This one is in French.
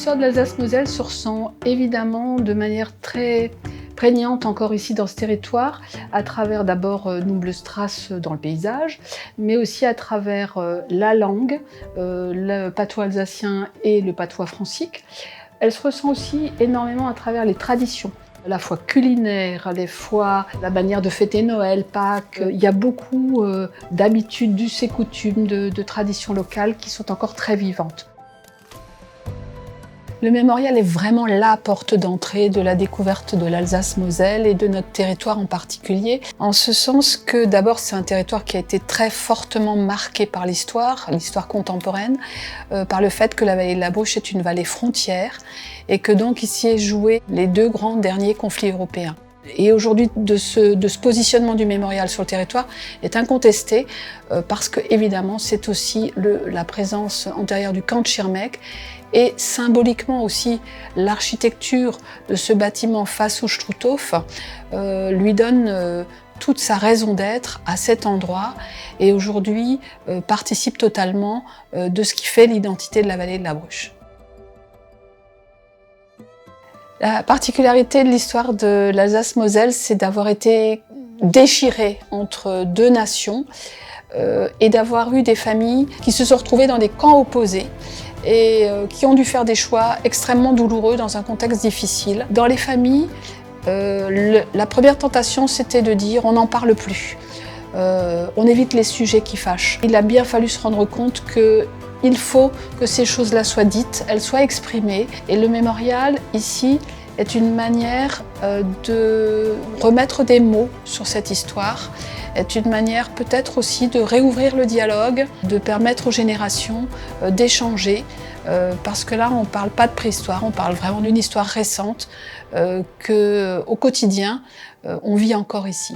L'histoire de l'Alsace-Moselle se ressent évidemment de manière très prégnante encore ici dans ce territoire, à travers d'abord nombreuses traces dans le paysage, mais aussi à travers la langue, le patois alsacien et le patois francique. Elle se ressent aussi énormément à travers les traditions, à la fois culinaires, à la fois la manière de fêter Noël, Pâques. Il y a beaucoup d'habitudes, d'us et coutumes, de traditions locales qui sont encore très vivantes. Le mémorial est vraiment la porte d'entrée de la découverte de l'Alsace-Moselle et de notre territoire en particulier, en ce sens que d'abord c'est un territoire qui a été très fortement marqué par l'histoire contemporaine, par le fait que la vallée de la Bruche est une vallée frontière et que donc ici est joué les deux grands derniers conflits européens. Et aujourd'hui, de ce positionnement du mémorial sur le territoire est incontesté parce que, évidemment, c'est aussi la présence antérieure du camp de Schirmeck et symboliquement aussi l'architecture de ce bâtiment face au Struthof lui donne toute sa raison d'être à cet endroit et aujourd'hui participe totalement de ce qui fait l'identité de la vallée de la Bruche. La particularité de l'histoire de l'Alsace-Moselle, c'est d'avoir été déchirée entre deux nations et d'avoir eu des familles qui se sont retrouvées dans des camps opposés et qui ont dû faire des choix extrêmement douloureux dans un contexte difficile. Dans les familles, la première tentation, c'était de dire « on n'en parle plus ». On évite les sujets qui fâchent. Il a bien fallu se rendre compte qu'il faut que ces choses-là soient dites, elles soient exprimées. Et le mémorial, ici, est une manière de remettre des mots sur cette histoire, est une manière peut-être aussi de réouvrir le dialogue, de permettre aux générations d'échanger, parce que là, on ne parle pas de préhistoire, on parle vraiment d'une histoire récente qu'au quotidien, on vit encore ici.